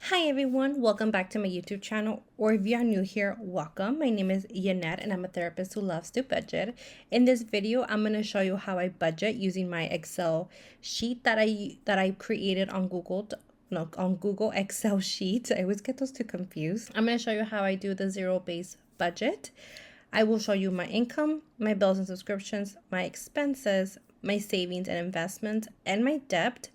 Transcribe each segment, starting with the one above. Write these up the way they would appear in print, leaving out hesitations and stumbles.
Hi everyone, welcome back to my YouTube channel, or if you are new here, welcome. My name is Yanette and I'm a therapist who loves to budget. In this video, I'm going to show you how I budget using my Excel sheet that I created on Google Excel sheet. I always get those two confused. I'm going to show you how I do the zero-based budget. I will show you my income, my bills and subscriptions, my expenses, my savings and investments, and my debt.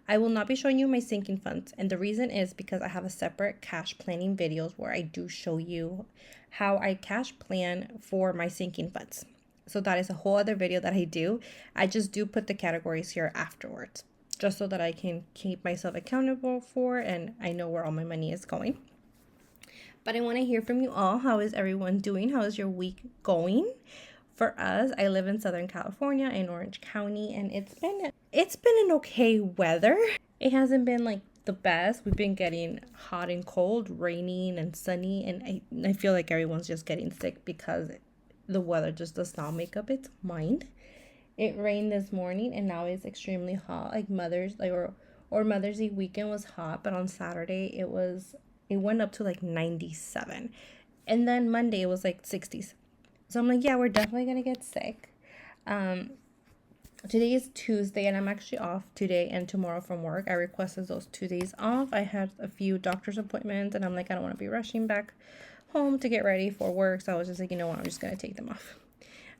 I will not be showing you my sinking funds, and the reason is because I have a separate cash planning videos where I do show you how I cash plan for my sinking funds. So that is a whole other video that I do. I just do put the categories here afterwards, just so that I can keep myself accountable for and I know where all my money is going. But I want to hear from you all. How is everyone doing? How is your week going? For us, I live in Southern California in Orange County, and it's been an okay weather. It hasn't been like the best. We've been getting hot and cold, raining and sunny, and I feel like everyone's just getting sick because the weather just does not make up its mind. It rained this morning and now it's extremely hot. Like Mother's Day weekend was hot, but on Saturday it went up to like 97. And then Monday it was like 60s. So I'm like, yeah, we're definitely going to get sick. Today is Tuesday and I'm actually off today and tomorrow from work. I requested those 2 days off. I had a few doctor's appointments and I'm like, I don't want to be rushing back home to get ready for work. So I was just like, you know what, I'm just going to take them off.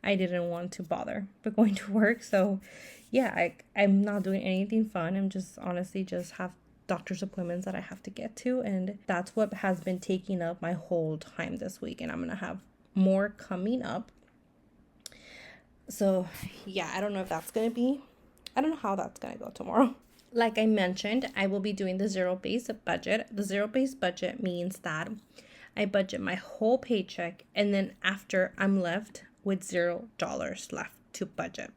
I didn't want to bother but going to work. So yeah, I'm not doing anything fun. I'm just honestly just have doctor's appointments that I have to get to. And that's what has been taking up my whole time this week. And I'm going to have more coming up. So yeah, I don't know how that's gonna go tomorrow. Like I mentioned, I will be doing the zero-based budget. The zero-based budget means that I budget my whole paycheck and then after I'm left with $0 left to budget.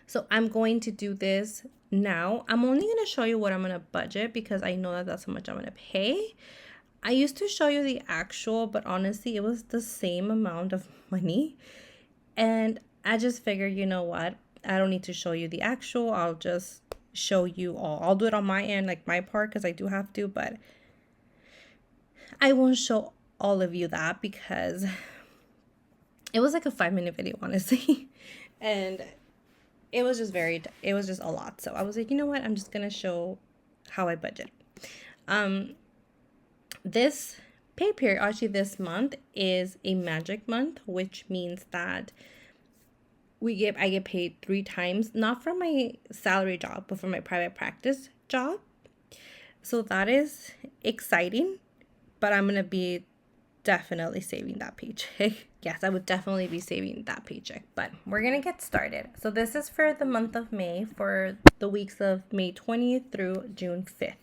So I'm going to do this now. I'm only going to show you what I'm going to budget because I know that that's how much I'm going to pay. I used to show you the actual, but honestly, it was the same amount of money. And I just figured, you know what? I don't need to show you the actual. I'll just show you all. I'll do it on my end, like my part, because I do have to, but I won't show all of you that because it was like a 5-minute video, honestly. And it was just a lot. So I was like, you know what? I'm just going to show how I budget. This pay period, actually this month is a magic month, which means that I get paid 3 times, not from my salary job, but from my private practice job. So that is exciting, but I'm going to be definitely saving that paycheck. Yes, I would definitely be saving that paycheck, but we're going to get started. So this is for the month of May, for the weeks of May 20th through June 5th.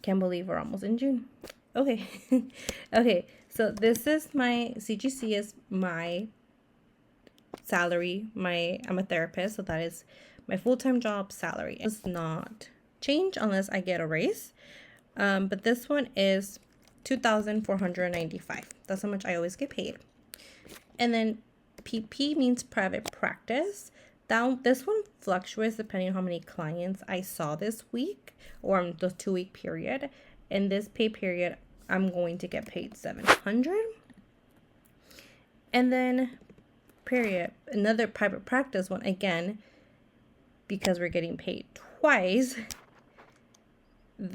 Can't believe we're almost in June. Okay. Okay. So this is my CGC is my salary. I'm a therapist, so that is my full-time job salary. It does not change unless I get a raise. But this one is $2,495. That's how much I always get paid. And then PP means private practice. This one fluctuates depending on how many clients I saw this week or the 2-week period. In this pay period, I'm going to get paid $700. And then another private practice one, again, because we're getting paid twice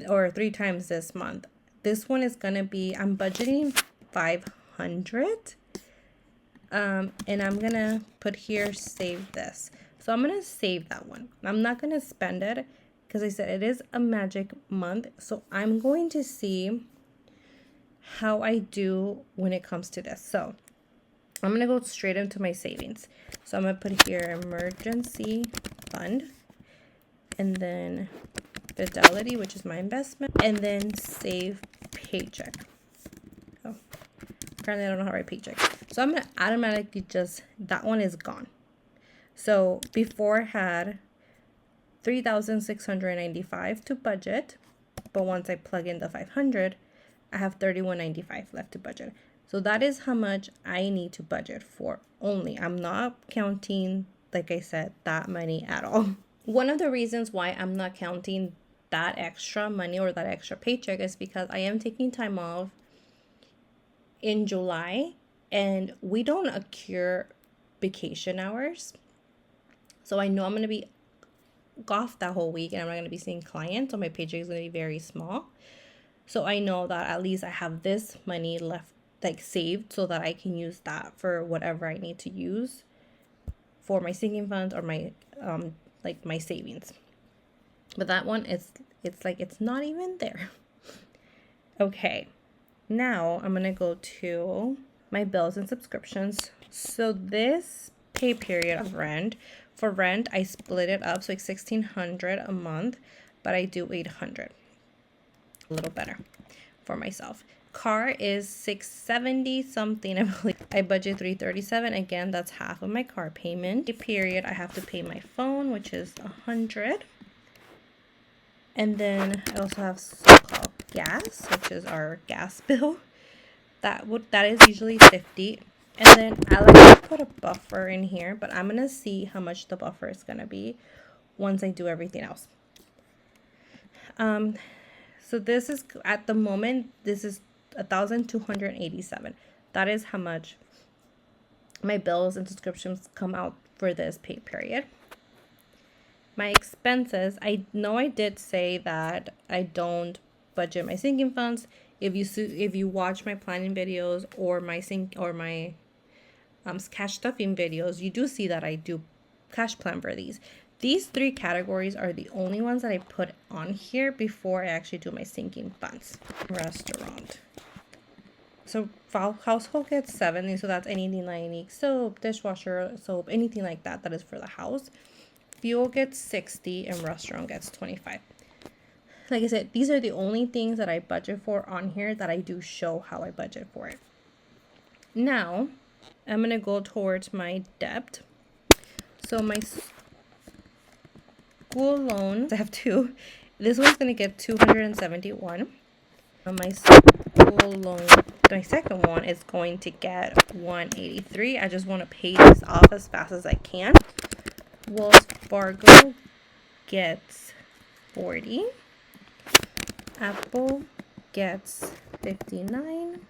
or 3 times this month. This one is going to be, I'm budgeting $500. And I'm going to put here, save this. So I'm going to save that one. I'm not going to spend it because I said it is a magic month. So I'm going to see how I do when it comes to this. So I'm going to go straight into my savings. So I'm going to put here emergency fund and then Fidelity, which is my investment, and then save paycheck. Oh, apparently I don't know how to write paycheck. So I'm going to automatically that one is gone. So before I had $3,695 to budget, but once I plug in the 500, I have $3,195 left to budget. So that is how much I need to budget for only. I'm not counting, like I said, that money at all. One of the reasons why I'm not counting that extra money or that extra paycheck is because I am taking time off in July, and we don't accrue vacation hours. So I know I'm going to be off that whole week and I'm not going to be seeing clients, so my paycheck is going to be very small. So I know that at least I have this money left, like saved, so that I can use that for whatever I need to use for my sinking funds or my like my savings. But that one is, it's like it's not even there. Okay, now I'm gonna go to my bills and subscriptions. So this pay period of rent, for rent I split it up, so it's $1,600 a month, but I do $800, a little better for myself. Car is $670 something, I believe. I budget $337. Again, that's half of my car payment. Pay period, I have to pay my phone, which is $100. And then I also have so-called gas, which is our gas bill. That is usually $50. And then I like to put a buffer in here, but I'm gonna see how much the buffer is gonna be once I do everything else. So this is, at the moment, this is $1,287. That is how much my bills and subscriptions come out for this pay period. My expenses, I know I did say that I don't budget my sinking funds. If you watch my planning videos or my cash stuffing videos, you do see that I do cash plan for these. These three categories are the only ones that I put on here before I actually do my sinking funds. Restaurant. So household gets $70, so that's anything like soap, dishwasher, soap, anything like that that is for the house. Fuel gets $60 and restaurant gets $25. Like I said, these are the only things that I budget for on here that I do show how I budget for it. Now, I'm going to go towards my debt. So my school loans, I have two. This one's going to get $271. My school loan, my second one is going to get $183. I just want to pay this off as fast as I can. Wells Fargo gets $40. Apple gets $59.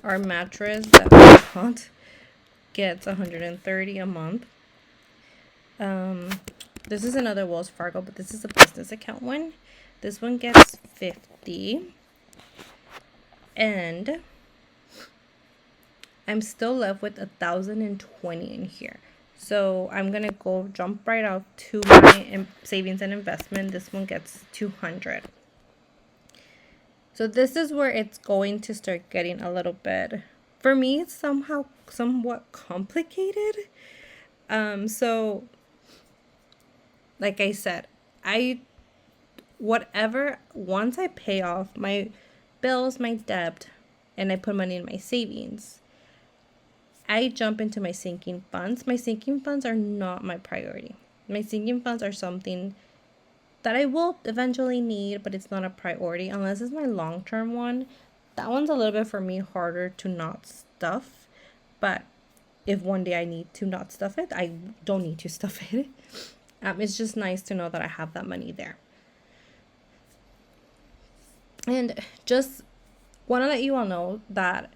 Our mattress that we bought gets $130 a month. This is another Wells Fargo, but this is a business account one. This one gets $50. And I'm still left with $1,020 in here. So I'm going to jump right out to my savings and investment. This one gets $200. So this is where it's going to start getting a little bit, for me, it's somewhat complicated. So like I said, once I pay off my bills, my debt, and I put money in my savings, I jump into my sinking funds. My sinking funds are not my priority. My sinking funds are something that I will eventually need, but it's not a priority unless it's my long-term one. That one's a little bit for me harder to not stuff. But if one day I need to not stuff it, I don't need to stuff it. It's just nice to know that I have that money there. And just want to let you all know that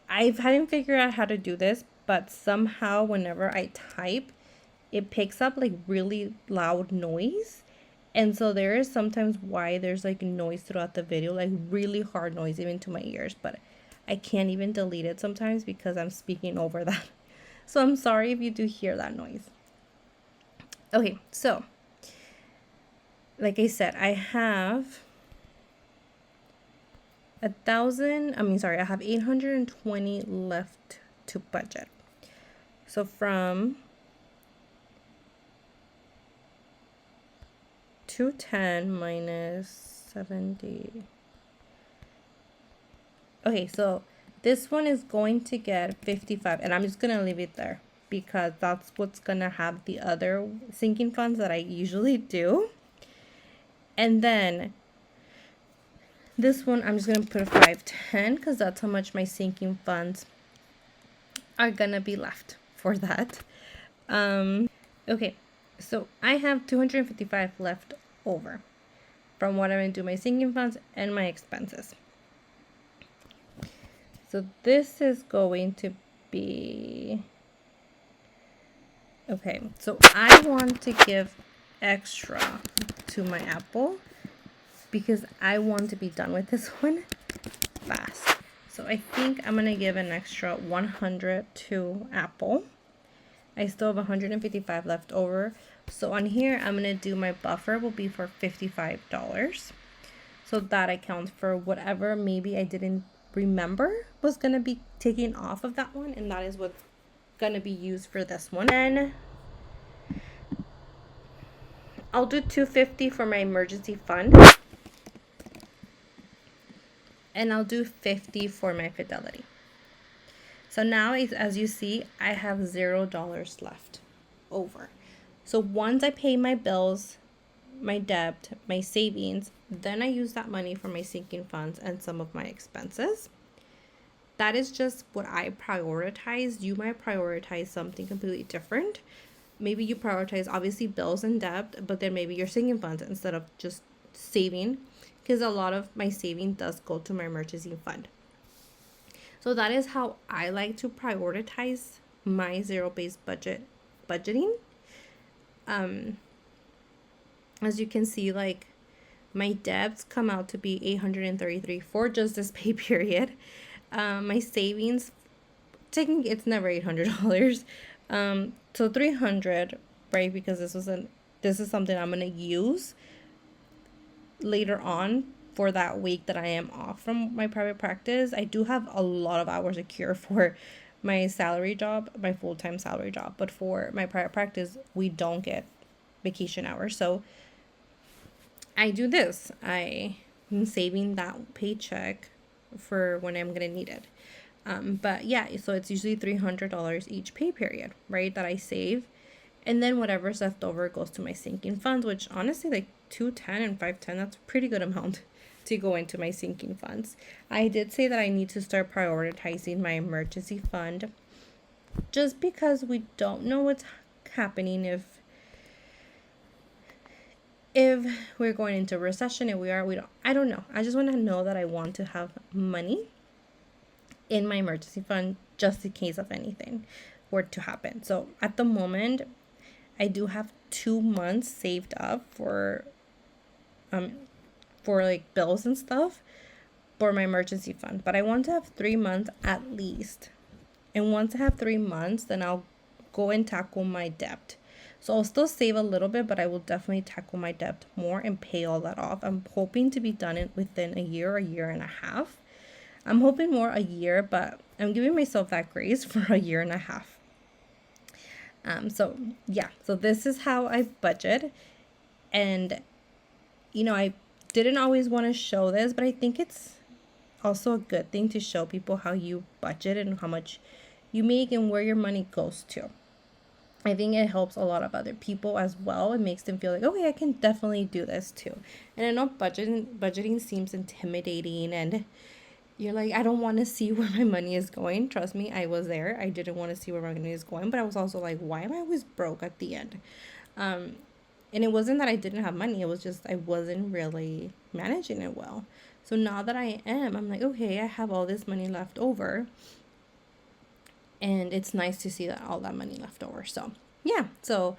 I hadn't figured out how to do this, but somehow whenever I type, it picks up like really loud noise. And so there is sometimes why there's like noise throughout the video, like really hard noise even to my ears, but I can't even delete it sometimes because I'm speaking over that. So I'm sorry if you do hear that noise. Okay, so like I said, I have I have 820 left to budget. So from 210 minus 70. Okay, so this one is going to get 55, and I'm just gonna leave it there because that's what's gonna have the other sinking funds that I usually do. And then this one, I'm just going to put a 510 because that's how much my sinking funds are going to be left for that. Okay, So I have 255 left over from what I'm going to do my sinking funds and my expenses. So this is going to be, okay, so I want to give extra to my Apple because I want to be done with this one fast. So I think I'm going to give an extra 100 to Apple. I still have 155 left over. So on here, I'm going to do my buffer will be for $55. So that accounts for whatever maybe I didn't remember was going to be taken off of that one. And that is what's going to be used for this one. And I'll do $250 for my emergency fund. And I'll do $50 for my Fidelity. So now, as you see, I have $0 left over. So once I pay my bills, my debt, my savings, then I use that money for my sinking funds and some of my expenses. That is just what I prioritize. You might prioritize something completely different. Maybe you prioritize obviously bills and debt, but then maybe your sinking funds instead of just saving, because a lot of my saving does go to my emergency fund. So that is how I like to prioritize my zero-based budgeting. As you can see, like my debts come out to be $833 for just this pay period. My savings, technically it's never $800. So $300, right? Because this is something I'm gonna use later on for that week that I am off from my private practice. I do have a lot of hours secured for my salary job, my full-time salary job, but for my private practice, we don't get vacation hours. So I do this. I am saving that paycheck for when I'm gonna need it. But yeah, so it's usually $300 each pay period, right? That I save. And then whatever's left over goes to my sinking funds, which honestly, like 210 and 510, that's a pretty good amount to go into my sinking funds. I did say that I need to start prioritizing my emergency fund just because we don't know what's happening if we're going into recession. If we don't, I don't know. I just want to know that I want to have money in my emergency fund just in case of anything were to happen. So at the moment, I do have 2 months saved up for like bills and stuff for my emergency fund, but I want to have 3 months at least. And once I have 3 months, then I'll go and tackle my debt. So I'll still save a little bit, but I will definitely tackle my debt more and pay all that off. I'm hoping to be done within a year and a half. I'm hoping more a year, but I'm giving myself that grace for a year and a half. So yeah, so this is how I budget. And, I didn't always want to show this, but I think it's also a good thing to show people how you budget and how much you make and where your money goes to. I think it helps a lot of other people as well. It makes them feel like, okay, I can definitely do this too. And I know budgeting seems intimidating and you're like, I don't want to see where my money is going. Trust me, I was there. I didn't want to see where my money is going, but I was also like, why am I always broke at the end? And it wasn't that I didn't have money. It was just I wasn't really managing it well. So now that I am, I'm like, okay, I have all this money left over. And it's nice to see that all that money left over. So yeah. So,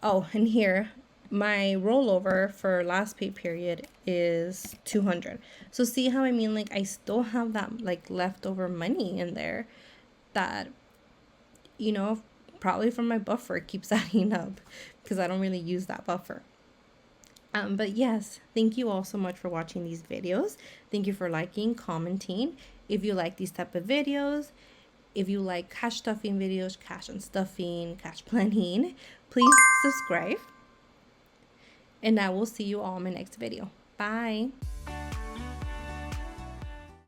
oh, and here, my rollover for last pay period is 200. So see how I mean, like I still have that like leftover money in there that, probably from my buffer keeps adding up because I don't really use that buffer. But yes, thank you all so much for watching these videos. Thank you for liking, commenting. If you like these type of videos, if you like cash stuffing videos, cash and stuffing, cash planning, please subscribe. And I will see you all in my next video. Bye.